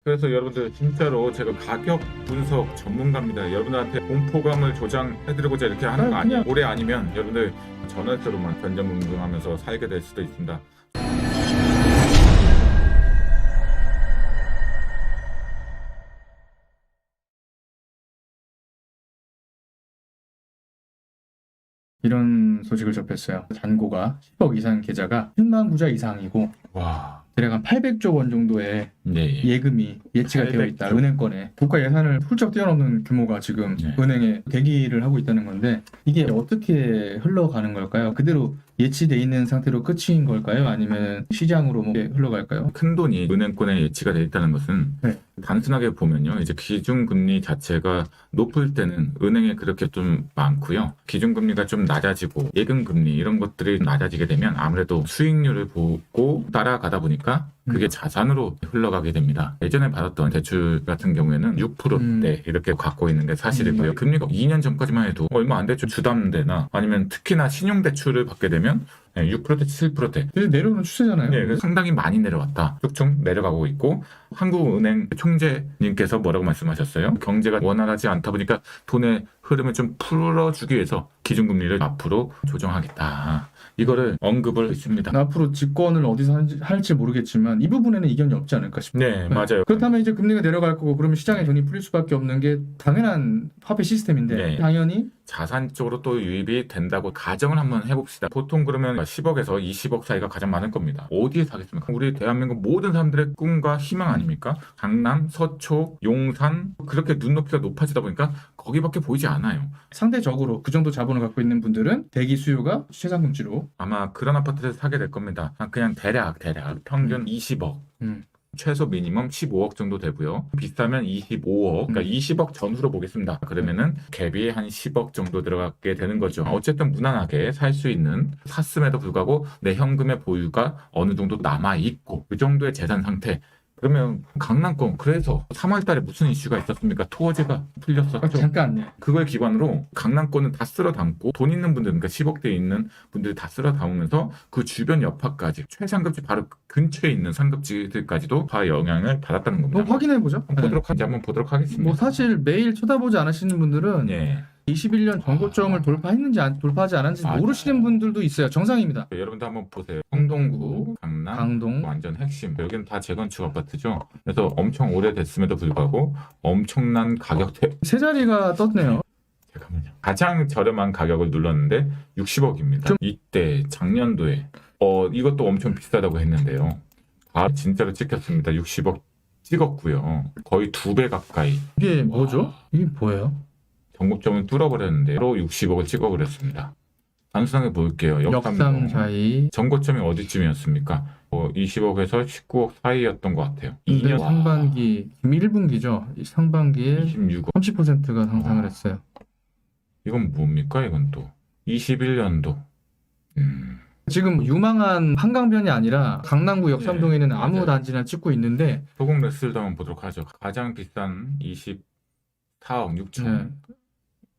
그래서 여러분들 진짜로 제가 가격 분석 전문가입니다. 여러분들한테 공포감을 조장해드리고자 이렇게 하는 거 아니에요. 올해 아니면 여러분들 전월세로만 변전문등하면서 살게 될 수도 있습니다. 이런 소식을 접했어요. 잔고가 10억 이상 계좌가 10만 구자 이상이고 와, 대략 한 800조 원 정도의 네. 예금이 예치가 되어 있다. 800조. 은행권에 국가 예산을 훌쩍 뛰어넘는 규모가 지금 네. 은행에 대기를 하고 있다는 건데 이게 어떻게 흘러가는 걸까요? 그대로 예치돼 있는 상태로 끝인 걸까요? 아니면 시장으로 뭐 흘러갈까요? 큰 돈이 은행권에 예치가 돼 있다는 것은 네. 단순하게 보면요, 이제 기준금리 자체가 높을 때는 은행에 그렇게 좀 많고요. 기준금리가 좀 낮아지고 예금금리 이런 것들이 낮아지게 되면 아무래도 수익률을 보고 따라가다 보니까 그게 자산으로 흘러가게 됩니다. 예전에 받았던 대출 같은 경우에는 6%대 이렇게 갖고 있는 게 사실이고요. 금리가 2년 전까지만 해도 얼마 안 됐죠. 주담대나 아니면 특히나 신용대출을 받게 되면 6%대, 7%대. 내려오는 추세잖아요. 네, 그래서 상당히 많이 내려왔다. 쭉쭉 내려가고 있고 한국은행 총재님께서 뭐라고 말씀하셨어요? 경제가 원활하지 않다 보니까 돈의 흐름을 좀 풀어주기 위해서 기준금리를 앞으로 조정하겠다. 이거를 언급을 했습니다. 앞으로 집권을 어디서 할지 모르겠지만 이 부분에는 이견이 없지 않을까 싶어요. 네, 맞아요. 그렇다면 이제 금리가 내려갈 거고 그러면 시장에 돈이 풀릴 수밖에 없는 게 당연한 화폐 시스템인데 네. 당연히 자산 쪽으로 또 유입이 된다고 가정을 한번 해봅시다. 보통 그러면 10억에서 20억 사이가 가장 많을 겁니다. 어디에 사겠습니까? 우리 대한민국 모든 사람들의 꿈과 희망 아닙니까? 강남, 서초, 용산 그렇게 눈높이가 높아지다 보니까 거기밖에 보이지 않아요. 상대적으로 그 정도 자본을 갖고 있는 분들은 대기 수요가 최상금지로 아마 그런 아파트를 사게 될 겁니다. 그냥 대략 평균 20억. 최소 미니멈 15억 정도 되고요. 비싸면 25억, 그러니까 20억 전후로 보겠습니다. 그러면은 갭이 한 10억 정도 들어가게 되는 거죠. 어쨌든 무난하게 살 수 있는, 샀음에도 불구하고 내 현금의 보유가 어느 정도 남아있고 그 정도의 재산 상태. 그러면 강남권, 그래서 3월 달에 무슨 이슈가 있었습니까? 토어제가 풀렸었죠. 잠깐 그걸 기반으로 강남권은 다 쓸어 담고 돈 있는 분들, 그러니까 10억대 있는 분들이 다 쓸어 담으면서 그 주변 여파까지 최상급지 바로 근처에 있는 상급지들까지도 다 영향을 받았다는 겁니다. 확인해보죠. 한번 보도록 하겠습니다. 뭐 사실 매일 쳐다보지 않으시는 분들은 네. 21년 전고점을 돌파하지 않았는지 맞아요. 모르시는 분들도 있어요. 정상입니다. 여러분도 한번 보세요. 성동구, 강남, 강동. 완전 핵심. 여기는 다 재건축 아파트죠. 그래서 엄청 오래됐음에도 불구하고 엄청난 가격대. 세 자리가 떴네요. 잠깐만요. 가장 저렴한 가격을 눌렀는데 60억입니다. 이때 작년도에 이것도 엄청 비싸다고 했는데요. 진짜로 찍혔습니다. 60억 찍었고요. 거의 2배 가까이. 이게 뭐죠? 이게 뭐예요? 전국점을 뚫어버렸는데요. 60억을 찍어버렸습니다. 단순하게 볼게요. 역삼사이 전고점이 어디쯤이었습니까? 20억에서 19억 사이였던 것 같아요. 2년 상반기 1분기죠. 상반기에 26억. 30%가 상승을 했어요. 이건 뭡니까? 이건 또 21년도. 지금 유망한 한강변이 아니라 강남구 역삼동에 있는 아무 맞아요. 단지나 찍고 있는데 소금 레슬도 한번 보도록 하죠. 가장 비싼 24억 6천.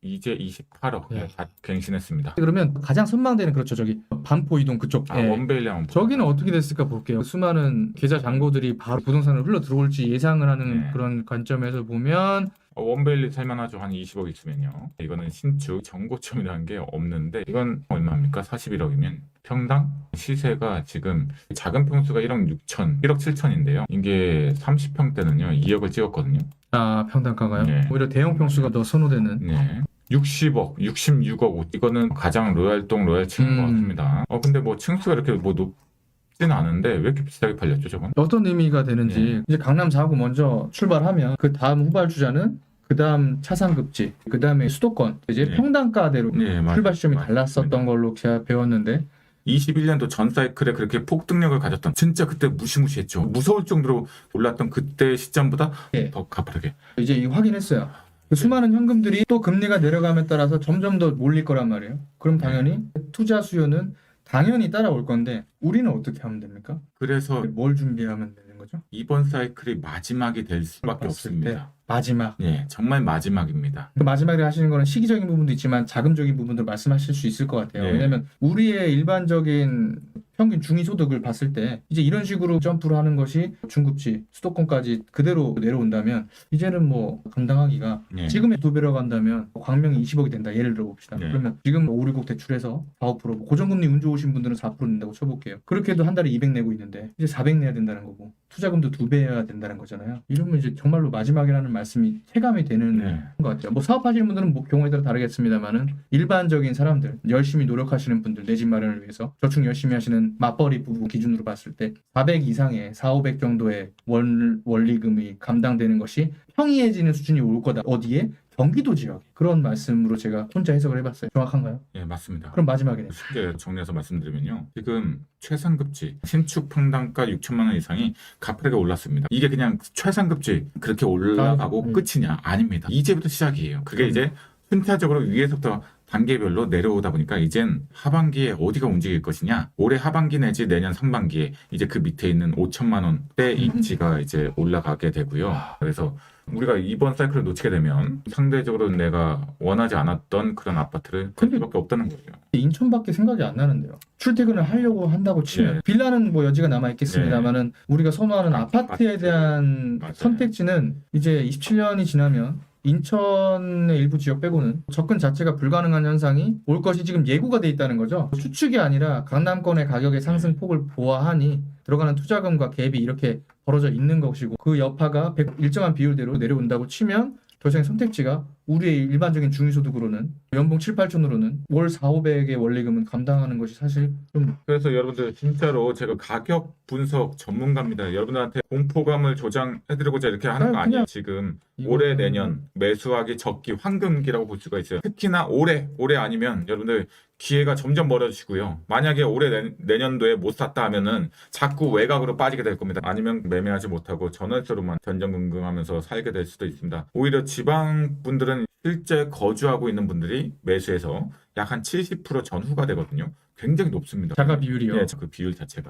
이제 28억 다 갱신했습니다. 그러면 가장 선망되는 그렇죠. 저기 반포 이동 그쪽. 원베일리 한번 저기는 어떻게 됐을까 볼게요. 수많은 계좌 잔고들이 바로 부동산으로 흘러 들어올지 예상을 하는 그런 관점에서 보면 원베일리 살만하죠. 한 20억 있으면요. 이거는 신축 정고점이라는 게 없는데 이건 얼마입니까? 41억이면 평당 시세가 지금 작은 평수가 1억 6천, 1억 7천인데요. 이게 30평대는요 2억을 찍었거든요. 평당가가요? 네. 오히려 대형 평수가 더 선호되는. 네. 60억, 66억 이거는 가장 로얄동 로얄층인 것 같습니다. 근데 뭐 층수가 이렇게 뭐 높지는 않은데 왜 이렇게 비싸게 팔렸죠, 저건? 어떤 의미가 되는지 이제 강남 4구 먼저 출발하면 그 다음 후발주자는 그 다음 차상급지, 그 다음에 수도권 이제 평당가대로 출발 시점이 달랐었던 걸로 제가 배웠는데 21년도 전 사이클에 그렇게 폭등력을 가졌던 진짜 그때 무시무시했죠. 무서울 정도로 올랐던 그때 시점보다 더 가파르게. 이제 확인했어요. 수많은 현금들이 또 금리가 내려감에 따라서 점점 더 몰릴 거란 말이에요. 그럼 당연히 투자 수요는 당연히 따라올 건데 우리는 어떻게 하면 됩니까? 그래서 뭘 준비하면 되는 거죠? 이번 사이클이 마지막이 될 수밖에 없습니다. 마지막. 예, 정말 마지막입니다. 그 마지막에 하시는 거는 시기적인 부분도 있지만 자금적인 부분도 말씀하실 수 있을 것 같아요. 왜냐하면 우리의 일반적인 평균 중위소득을 봤을 때 이제 이런 식으로 점프를 하는 것이 중급지, 수도권까지 그대로 내려온다면 이제는 뭐 감당하기가 예. 지금의 2배로 간다면 광명이 20억이 된다. 예를 들어 봅시다. 예. 그러면 지금 5, 60 대출해서 4, 5%, 뭐 고정금리 운 좋으신 분들은 4% 낸다고 쳐볼게요. 그렇게 해도 한 달에 200 내고 있는데 이제 400 내야 된다는 거고 투자금도 2배여야 된다는 거잖아요. 이러면 이제 정말로 마지막이라는 말씀이 체감이 되는 네. 것 같아요. 뭐 사업하시는 분들은 뭐 경우에 따라 다르겠습니다만은 일반적인 사람들, 열심히 노력하시는 분들, 내 집 마련을 위해서 저축 열심히 하시는 맞벌이 부부 기준으로 봤을 때 400 이상의 4, 500 정도의 원리금이 감당되는 것이 평이해지는 수준이 올 거다. 어디에? 경기도 지역에. 그런 말씀으로 제가 혼자 해석을 해봤어요. 정확한가요? 예, 맞습니다. 그럼 마지막에는 쉽게 정리해서 말씀드리면요. 지금 최상급지 신축 평당가 6천만 원 이상이 가파르게 올랐습니다. 이게 그냥 최상급지 그렇게 올라가고 끝이냐? 아닙니다. 이제부터 시작이에요. 그게 이제 순차적으로 위에서부터 단계별로 내려오다 보니까 이젠 하반기에 어디가 움직일 것이냐? 올해 하반기 내지 내년 상반기에 이제 그 밑에 있는 5천만 원대 입지가 이제 올라가게 되고요. 그래서 우리가 이번 사이클을 놓치게 되면 상대적으로 내가 원하지 않았던 그런 아파트를 살 수밖에 없다는 거예요. 인천밖에 생각이 안 나는데요. 출퇴근을 하려고 한다고 치면 네. 빌라는 뭐 여지가 남아 있겠습니다만은 우리가 선호하는 아파트에 대한 맞아요. 선택지는 이제 27년이 지나면 인천의 일부 지역 빼고는 접근 자체가 불가능한 현상이 올 것이 지금 예고가 돼 있다는 거죠. 추측이 아니라 강남권의 가격의 상승폭을 보아하니 들어가는 투자금과 갭이 이렇게 벌어져 있는 것이고 그 여파가 일정한 비율대로 내려온다고 치면 더 이상 선택지가 우리의 일반적인 중위소득으로는 연봉 7, 8천으로는 월 4, 500의 원리금은 감당하는 것이 사실 좀 그래서 여러분들 진짜로 제가 가격 분석 전문가입니다. 여러분들한테 공포감을 조장해드리고자 이렇게 하는 거 아니에요. 지금 올해 내년 매수하기 적기 황금기라고 볼 수가 있어요. 특히나 올해 아니면 여러분들 기회가 점점 멀어지고요. 만약에 올해 내년도에 못 샀다 하면은 자꾸 외곽으로 빠지게 될 겁니다. 아니면 매매하지 못하고 전월세로만 전전긍긍하면서 살게 될 수도 있습니다. 오히려 지방 분들은 실제 거주하고 있는 분들이 매수해서 약 한 70% 전후가 되거든요. 굉장히 높습니다. 자가 비율이요. 네, 그 비율 자체가.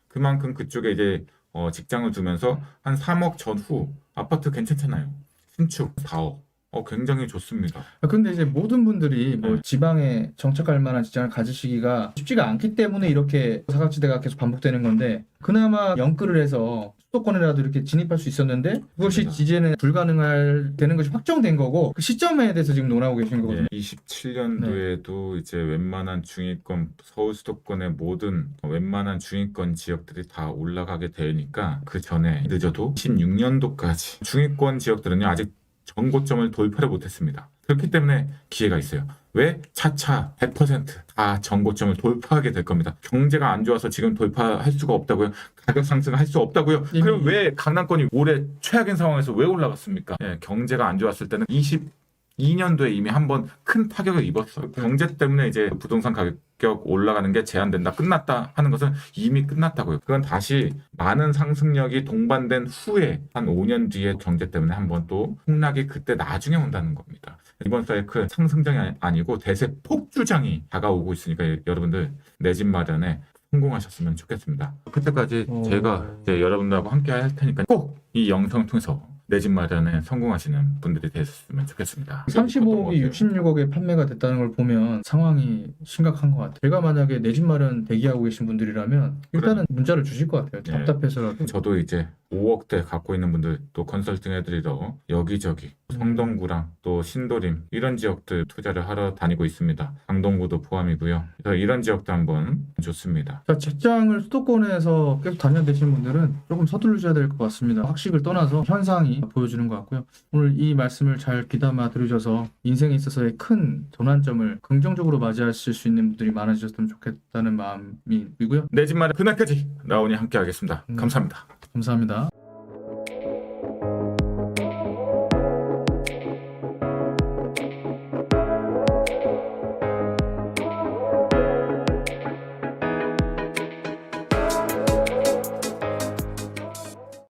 그만큼 그쪽에 이제 직장을 두면서 한 3억 전후 아파트 괜찮잖아요. 신축 4억. 굉장히 좋습니다. 근데 이제 모든 분들이 뭐 지방에 정착할 만한 직장을 가지시기가 쉽지가 않기 때문에 이렇게 사각지대가 계속 반복되는 건데 그나마 연끌을 해서 수도권이라도 이렇게 진입할 수 있었는데 그것이 맞습니다. 이제는 되는 것이 확정된 거고 그 시점에 대해서 지금 논하고 계신 거거든요. 27년도에도 이제 웬만한 중위권 서울 수도권의 모든 웬만한 중위권 지역들이 다 올라가게 되니까 그 전에 늦어도 16년도까지 중위권 지역들은요 아직 전고점을 돌파를 못했습니다. 그렇기 때문에 기회가 있어요. 왜? 차차 100% 전고점을 돌파하게 될 겁니다. 경제가 안 좋아서 지금 돌파할 수가 없다고요? 가격 상승할 수 없다고요? 그럼 왜 강남권이 올해 최악인 상황에서 왜 올라갔습니까? 경제가 안 좋았을 때는 22년도에 이미 한번 큰 타격을 입었어요. 경제 때문에 이제 부동산 가격 올라가는 게 제한된다, 끝났다 하는 것은 이미 끝났다고요. 그건 다시 많은 상승력이 동반된 후에 한 5년 뒤에 경제 때문에 한번 또 폭락이 그때 나중에 온다는 겁니다. 이번 사이클 상승장이 아니고 대세 폭주장이 다가오고 있으니까 여러분들 내 집 마련에 성공하셨으면 좋겠습니다. 그때까지 제가 이제 여러분들하고 함께 할 테니까 꼭 이 영상을 통해서 내 집 마련에 성공하시는 분들이 되셨으면 좋겠습니다. 35억이 66억에 판매가 됐다는 걸 보면 상황이 심각한 것 같아요. 제가 만약에 내 집 마련 대기하고 계신 분들이라면 일단은 문자를 주실 것 같아요. 답답해서라도. 저도 이제 5억대 갖고 있는 분들 또 컨설팅 해드리러 여기저기 성동구랑 또 신도림 이런 지역들 투자를 하러 다니고 있습니다. 강동구도 포함이고요. 그래서 이런 지역도 한번 좋습니다. 자, 직장을 수도권에서 계속 다녀되시는 분들은 조금 서두르셔야 될 것 같습니다. 학식을 떠나서 현상이 보여주는 것 같고요. 오늘 이 말씀을 잘 귀담아 들으셔서 인생에 있어서의 큰 전환점을 긍정적으로 맞이하실 수 있는 분들이 많아지셨으면 좋겠다는 마음이고요. 내 집 마련 그날까지 나온이 함께 하겠습니다. 감사합니다. 감사합니다.